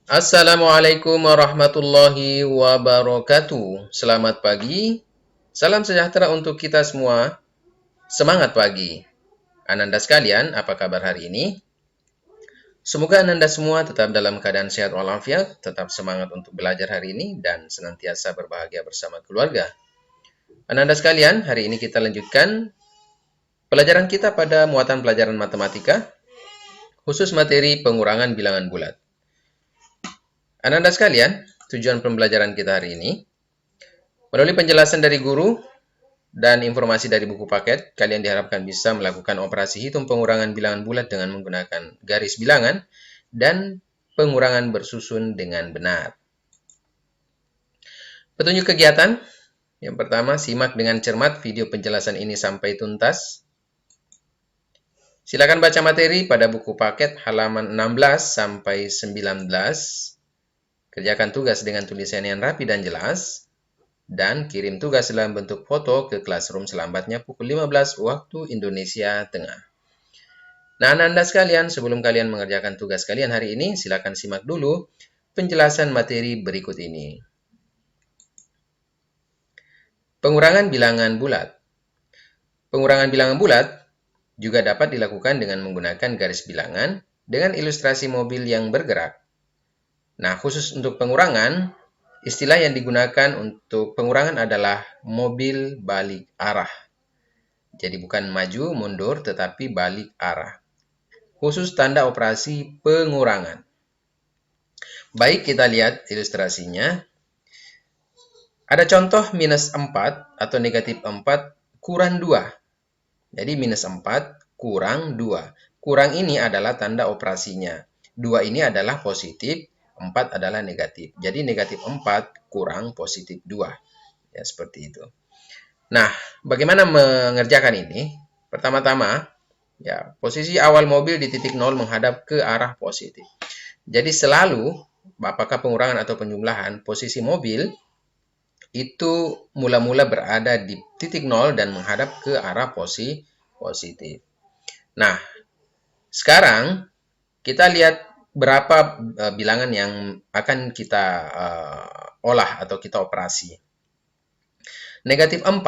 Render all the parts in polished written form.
Assalamualaikum warahmatullahi wabarakatuh. Selamat pagi. Salam sejahtera untuk kita semua. Semangat pagi. Ananda sekalian, apa kabar hari ini? Semoga Ananda semua tetap dalam keadaan sehat walafiat, tetap semangat untuk belajar hari ini, dan senantiasa berbahagia bersama keluarga. Ananda sekalian, hari ini kita lanjutkan pelajaran kita pada muatan pelajaran matematika, khusus materi pengurangan bilangan bulat. Ananda sekalian, tujuan pembelajaran kita hari ini melalui penjelasan dari guru dan informasi dari buku paket, kalian diharapkan bisa melakukan operasi hitung pengurangan bilangan bulat dengan menggunakan garis bilangan dan pengurangan bersusun dengan benar. Petunjuk kegiatan. Yang pertama, simak dengan cermat video penjelasan ini sampai tuntas. Silakan baca materi pada buku paket halaman 16 sampai 19. Kerjakan tugas dengan tulisan yang rapi dan jelas. Dan kirim tugas dalam bentuk foto ke Classroom selambatnya pukul 15 waktu Indonesia Tengah. Nah, Anda sekalian, sebelum kalian mengerjakan tugas kalian hari ini, silakan simak dulu penjelasan materi berikut ini. Pengurangan bilangan bulat. Pengurangan bilangan bulat juga dapat dilakukan dengan menggunakan garis bilangan dengan ilustrasi mobil yang bergerak. Nah, khusus untuk pengurangan, istilah yang digunakan untuk pengurangan adalah mobil balik arah. Jadi bukan maju, mundur, tetapi balik arah. Khusus tanda operasi pengurangan. Baik, kita lihat ilustrasinya. Ada contoh minus 4 atau negatif 4 kurang 2. Jadi minus 4 kurang 2. Kurang ini adalah tanda operasinya. 2 ini adalah positif, 4 adalah negatif. Jadi negatif 4 kurang positif 2. Ya, seperti itu. Nah, bagaimana mengerjakan ini? Pertama-tama, ya, posisi awal mobil di titik 0 menghadap ke arah positif. Jadi selalu, apakah pengurangan atau penjumlahan, posisi mobil itu mula-mula berada di titik 0 dan menghadap ke arah positif. Nah, sekarang kita lihat berapa bilangan yang akan kita olah atau kita operasi. Negatif 4,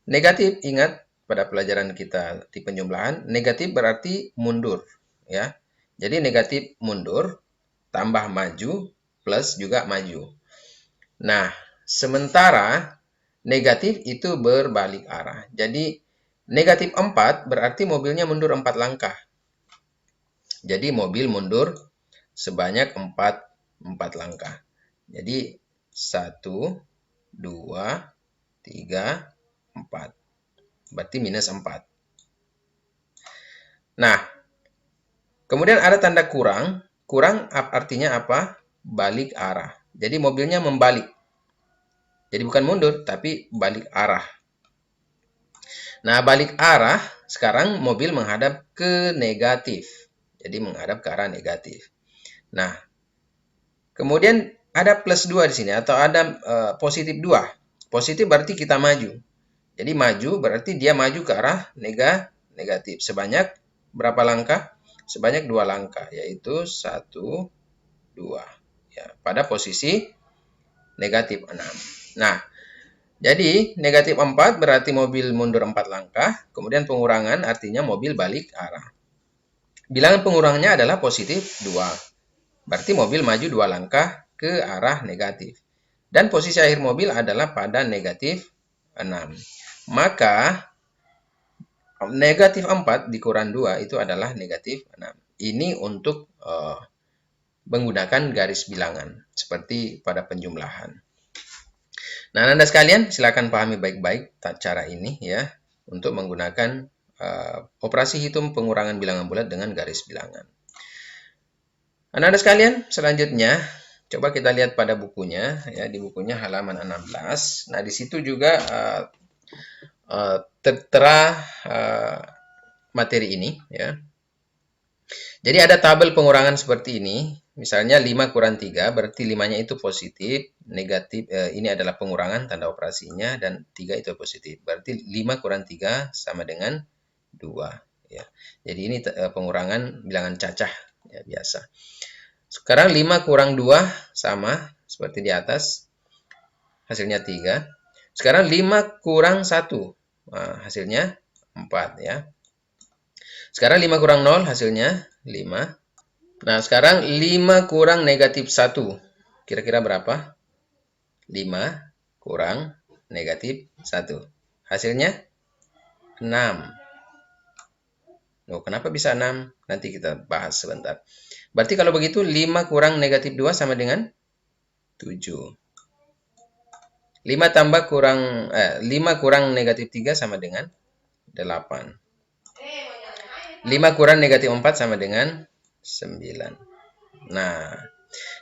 negatif ingat pada pelajaran kita di penjumlahan, negatif berarti mundur. Ya. Jadi negatif mundur, tambah maju, plus juga maju. Nah, sementara negatif itu berbalik arah. Jadi, negatif 4 berarti mobilnya mundur 4 langkah. Jadi, mobil mundur sebanyak 4 langkah. Jadi, 1, 2, 3, 4. Berarti minus 4. Nah, kemudian ada tanda kurang. Kurang artinya apa? Balik arah. Jadi, mobilnya membalik. Jadi bukan mundur, tapi balik arah. Nah, balik arah, sekarang mobil menghadap ke negatif. Jadi menghadap ke arah negatif. Nah, kemudian ada plus 2 di sini, atau ada positif 2. Positif berarti kita maju. Jadi maju berarti dia maju ke arah negatif. Sebanyak berapa langkah? Sebanyak 2 langkah, yaitu 1, 2. Ya, pada posisi negatif 6. Nah, jadi negatif 4 berarti mobil mundur 4 langkah, kemudian pengurangan artinya mobil balik arah. Bilangan pengurangannya adalah positif 2. Berarti mobil maju 2 langkah ke arah negatif. Dan posisi akhir mobil adalah pada negatif 6. Maka negatif 4 dikurang 2 itu adalah negatif 6. Ini untuk menggunakan garis bilangan seperti pada penjumlahan. Nah, Anda sekalian silakan pahami baik-baik cara ini ya untuk menggunakan operasi hitung pengurangan bilangan bulat dengan garis bilangan. Anda sekalian, selanjutnya coba kita lihat pada bukunya ya, di bukunya halaman 16. Nah, di situ juga tertera materi ini ya. Jadi ada tabel pengurangan seperti ini. Misalnya 5 kurang 3, berarti 5-nya itu positif, negatif, ini adalah pengurangan tanda operasinya, dan 3 itu positif. Berarti 5 kurang 3 sama dengan 2. Ya. Jadi ini pengurangan bilangan cacah, ya, biasa. Sekarang 5 kurang 2 sama seperti di atas. Hasilnya 3. Sekarang 5 kurang 1. Nah, hasilnya 4 ya. Sekarang 5 kurang 0 hasilnya 5. Nah, sekarang 5 kurang negatif 1. Kira-kira berapa? 5 kurang negatif 1. Hasilnya 6. Loh, kenapa bisa 6? Nanti kita bahas sebentar. Berarti kalau begitu 5 kurang negatif 2 sama dengan 7. 5 tambah kurang 5 kurang negatif 3 sama dengan 8. 5 kurang negatif 4 sama dengan 9. Nah,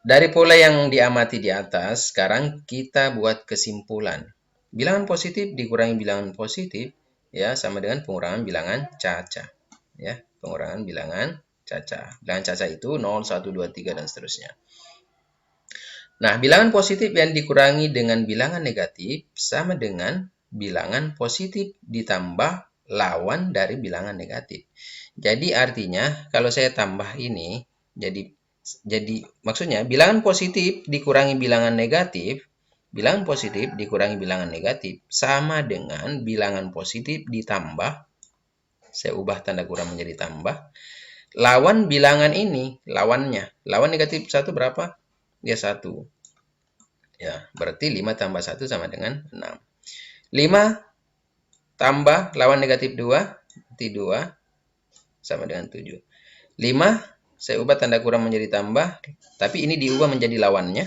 dari pola yang diamati di atas, sekarang kita buat kesimpulan. Bilangan positif dikurangi bilangan positif ya sama dengan pengurangan bilangan caca. Ya, pengurangan bilangan caca. Bilangan caca itu 0, 1, 2, 3 dan seterusnya. Nah, bilangan positif yang dikurangi dengan bilangan negatif sama dengan bilangan positif ditambah lawan dari bilangan negatif. Jadi artinya kalau saya tambah ini jadi maksudnya bilangan positif dikurangi bilangan negatif, bilangan positif dikurangi bilangan negatif sama dengan bilangan positif ditambah, saya ubah tanda kurang menjadi tambah, lawan bilangan ini, lawannya. Lawan negatif 1 berapa? Ya 1. Ya, berarti 5 tambah 1 sama dengan 6. 5 tambah lawan negatif 2, berarti 2 sama dengan 7. 5, saya ubah tanda kurang menjadi tambah, tapi ini diubah menjadi lawannya.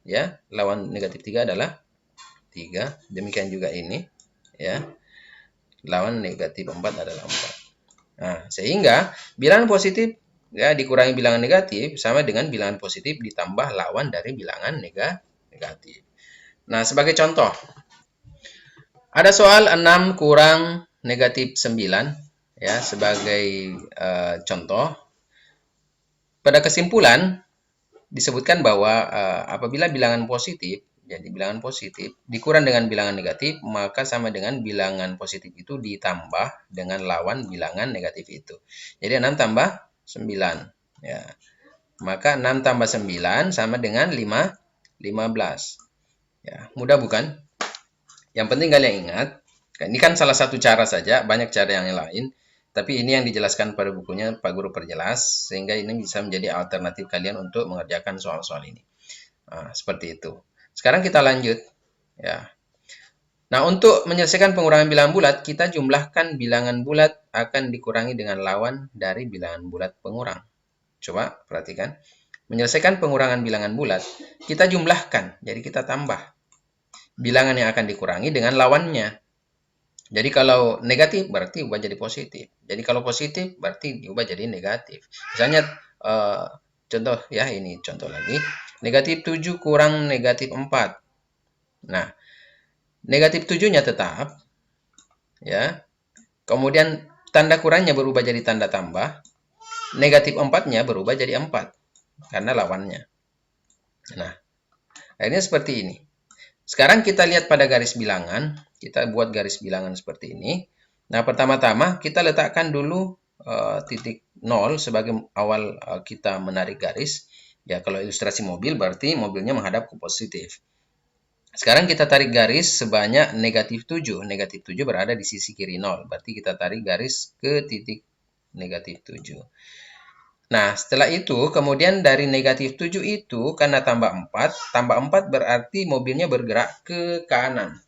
Ya, lawan negatif 3 adalah 3. Demikian juga ini. Ya, lawan negatif 4 adalah 4. Nah, sehingga bilangan positif ya dikurangi bilangan negatif sama dengan bilangan positif ditambah lawan dari bilangan negatif. Nah, sebagai contoh, ada soal 6 kurang negatif 9 ya sebagai contoh. Pada kesimpulan disebutkan bahwa apabila bilangan positif, jadi bilangan positif dikurang dengan bilangan negatif, maka sama dengan bilangan positif itu ditambah dengan lawan bilangan negatif itu. Jadi 6 tambah 9. Ya. Maka 6 tambah 9 sama dengan 15. Ya, mudah bukan? Yang penting kalian ingat, ini kan salah satu cara saja, banyak cara yang lain. Tapi ini yang dijelaskan pada bukunya Pak Guru perjelas, sehingga ini bisa menjadi alternatif kalian untuk mengerjakan soal-soal ini. Nah, seperti itu. Sekarang kita lanjut. Ya. Nah, untuk menyelesaikan pengurangan bilangan bulat, kita jumlahkan bilangan bulat akan dikurangi dengan lawan dari bilangan bulat pengurang. Coba perhatikan. Menyelesaikan pengurangan bilangan bulat, kita jumlahkan, jadi kita tambah bilangan yang akan dikurangi dengan lawannya. Jadi kalau negatif berarti ubah jadi positif. Jadi kalau positif berarti diubah jadi negatif. Misalnya contoh ya, ini contoh lagi. Negatif 7 kurang negatif 4. Nah, negatif 7-nya tetap. Ya. Kemudian tanda kurangnya berubah jadi tanda tambah. Negatif 4-nya berubah jadi 4. Karena lawannya. Nah, akhirnya seperti ini. Sekarang kita lihat pada garis bilangan. Kita buat garis bilangan seperti ini. Nah, pertama-tama kita letakkan dulu titik 0 sebagai awal kita menarik garis. Ya, kalau ilustrasi mobil berarti mobilnya menghadap ke positif. Sekarang kita tarik garis sebanyak negatif 7. Negatif 7 berada di sisi kiri 0. Berarti kita tarik garis ke titik negatif 7. Nah, setelah itu, kemudian dari negatif 7 itu, karena tambah 4 berarti mobilnya bergerak ke kanan.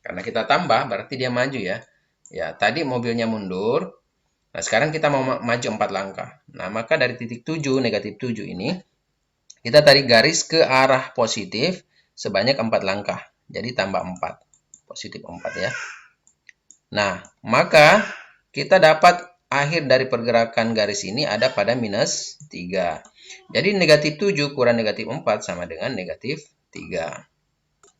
Karena kita tambah, berarti dia maju ya. Ya, tadi mobilnya mundur. Nah, sekarang kita mau maju 4 langkah. Nah, maka dari titik 7, negatif 7 ini, kita tarik garis ke arah positif sebanyak 4 langkah. Jadi tambah 4. Positif 4 ya. Nah, maka kita dapat akhir dari pergerakan garis ini ada pada minus 3. Jadi negatif 7 kurang negatif 4 sama dengan negatif 3.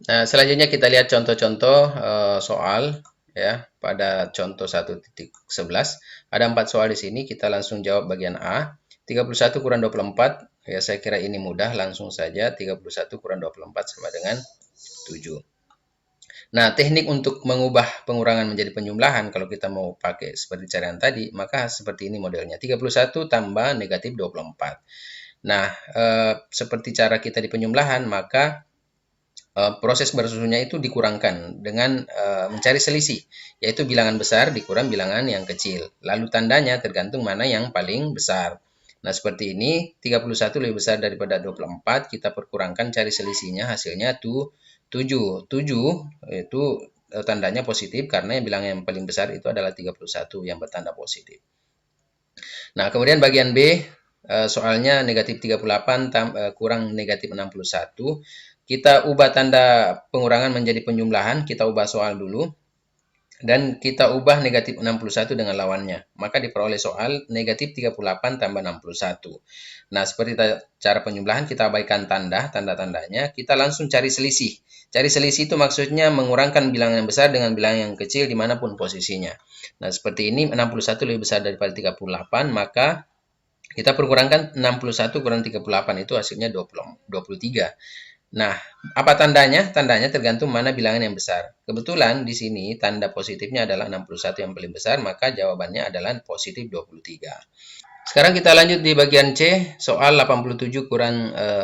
Nah, selanjutnya kita lihat contoh-contoh soal ya pada contoh 1.11. Ada 4 soal di sini, kita langsung jawab bagian A. 31 kurang 24, ya saya kira ini mudah, langsung saja 31 kurang 24 sama dengan 7. Nah, teknik untuk mengubah pengurangan menjadi penjumlahan, kalau kita mau pakai seperti cara yang tadi, maka seperti ini modelnya. 31 tambah negatif 24. Nah, seperti cara kita di penjumlahan, maka proses bersusunnya itu dikurangkan dengan mencari selisih, yaitu bilangan besar dikurang bilangan yang kecil. Lalu tandanya tergantung mana yang paling besar. Nah, seperti ini, 31 lebih besar daripada 24, kita perkurangkan cari selisihnya, hasilnya tuh 7. 7 itu tandanya positif karena yang bilangan yang paling besar itu adalah 31 yang bertanda positif. Nah, kemudian bagian B, soalnya negatif 38 kurang negatif 61. Kita ubah tanda pengurangan menjadi penjumlahan, kita ubah soal dulu. Dan kita ubah negatif 61 dengan lawannya. Maka diperoleh soal negatif 38 tambah 61. Nah, seperti cara penjumlahan, kita abaikan tanda-tandanya. Kita langsung cari selisih. Cari selisih itu maksudnya mengurangkan bilangan yang besar dengan bilangan yang kecil dimanapun posisinya. Nah, seperti ini 61 lebih besar daripada 38, maka kita perkurangkan 61 kurang 38 itu hasilnya 23. Nah, apa tandanya? Tandanya tergantung mana bilangan yang besar. Kebetulan di sini tanda positifnya adalah 61 yang paling besar, maka jawabannya adalah positif 23. Sekarang kita lanjut di bagian C, soal 87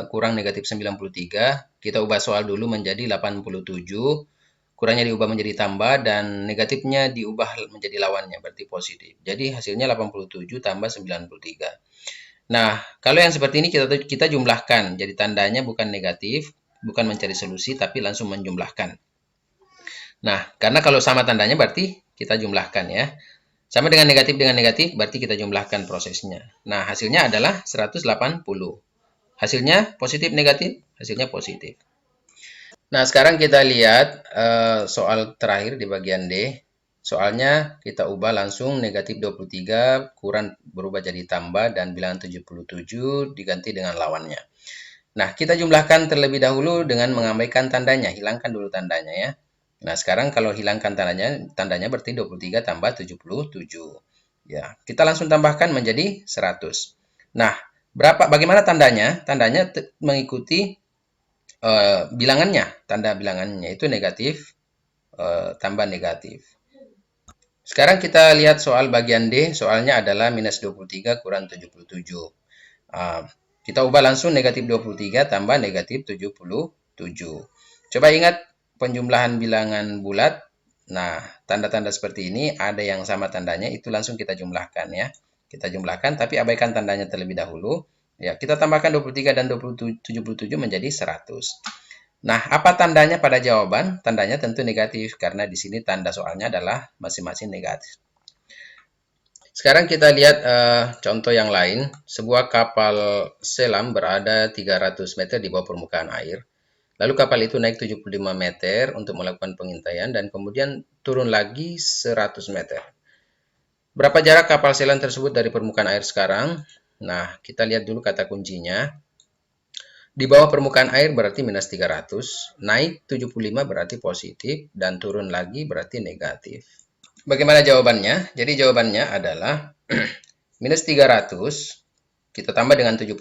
kurang negatif 93. Kita ubah soal dulu menjadi 87, kurangnya diubah menjadi tambah, dan negatifnya diubah menjadi lawannya, berarti positif. Jadi hasilnya 87 tambah 93. Nah, kalau yang seperti ini kita jumlahkan. Jadi tandanya bukan negatif, bukan mencari solusi, tapi langsung menjumlahkan. Nah, karena kalau sama tandanya berarti kita jumlahkan ya. Sama dengan negatif, berarti kita jumlahkan prosesnya. Nah, hasilnya adalah 180. Hasilnya positif negatif? Hasilnya positif. Nah, sekarang kita lihat soal terakhir di bagian D. Soalnya kita ubah langsung negatif 23 kurang berubah jadi tambah dan bilangan 77 diganti dengan lawannya. Nah, kita jumlahkan terlebih dahulu dengan mengabaikan tandanya. Hilangkan dulu tandanya ya. Nah, sekarang kalau hilangkan tandanya berarti 23 tambah 77. Ya, kita langsung tambahkan menjadi 100. Nah, bagaimana tandanya? Tandanya mengikuti bilangannya. Tanda bilangannya itu negatif tambah negatif. Sekarang kita lihat soal bagian D. Soalnya adalah minus 23 kurang 77. Kita ubah langsung negatif 23 tambah negatif 77. Coba ingat penjumlahan bilangan bulat. Nah, tanda-tanda seperti ini ada yang sama tandanya, itu langsung kita jumlahkan ya. Kita jumlahkan tapi abaikan tandanya terlebih dahulu. Ya, kita tambahkan 23 dan 77 menjadi 100. Nah, apa tandanya pada jawaban? Tandanya tentu negatif karena di sini tanda soalnya adalah masing-masing negatif. Sekarang kita lihat contoh yang lain. Sebuah kapal selam berada 300 meter di bawah permukaan air. Lalu kapal itu naik 75 meter untuk melakukan pengintaian dan kemudian turun lagi 100 meter. Berapa jarak kapal selam tersebut dari permukaan air sekarang? Nah, kita lihat dulu kata kuncinya. Di bawah permukaan air berarti minus 300, naik 75 berarti positif, dan turun lagi berarti negatif. Bagaimana jawabannya? Jadi jawabannya adalah minus 300, kita tambah dengan 75,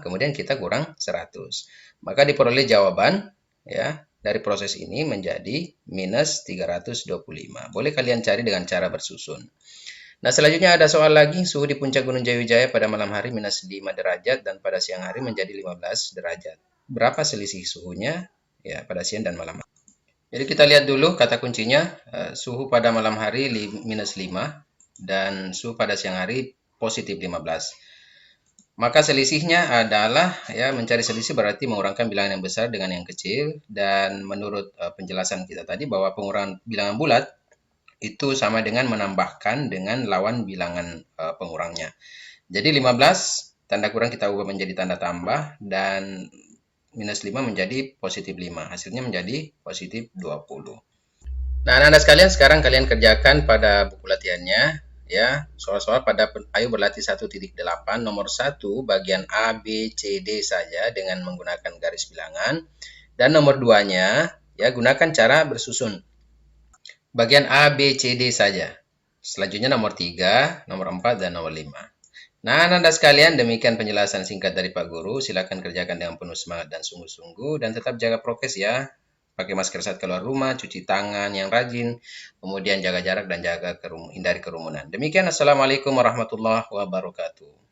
kemudian kita kurang 100. Maka diperoleh jawaban ya dari proses ini menjadi minus 325. Boleh kalian cari dengan cara bersusun. Nah, selanjutnya ada soal lagi, suhu di puncak Gunung Jayujaya pada malam hari minus 5 derajat dan pada siang hari menjadi 15 derajat. Berapa selisih suhunya ya pada siang dan malam hari? Jadi kita lihat dulu kata kuncinya, suhu pada malam hari minus 5 dan suhu pada siang hari positif 15. Maka selisihnya adalah ya mencari selisih berarti mengurangkan bilangan yang besar dengan yang kecil, dan menurut penjelasan kita tadi bahwa pengurangan bilangan bulat itu sama dengan menambahkan dengan lawan bilangan pengurangnya. Jadi 15 tanda kurang kita ubah menjadi tanda tambah dan minus 5 menjadi positif 5. Hasilnya menjadi positif 20. Nah, anak-anak sekalian, sekarang kalian kerjakan pada buku latihannya ya. Soal-soal pada ayo berlatih 1.8 nomor 1 bagian A, B, C, D saja dengan menggunakan garis bilangan, dan nomor 2-nya ya gunakan cara bersusun. Bagian A, B, C, D saja. Selanjutnya nomor 3, nomor 4, dan nomor 5. Nah, anak-anak sekalian, demikian penjelasan singkat dari Pak Guru. Silakan kerjakan dengan penuh semangat dan sungguh-sungguh. Dan tetap jaga prokes ya. Pakai masker saat keluar rumah, cuci tangan yang rajin, kemudian jaga jarak dan hindari kerumunan. Demikian, Assalamualaikum warahmatullahi wabarakatuh.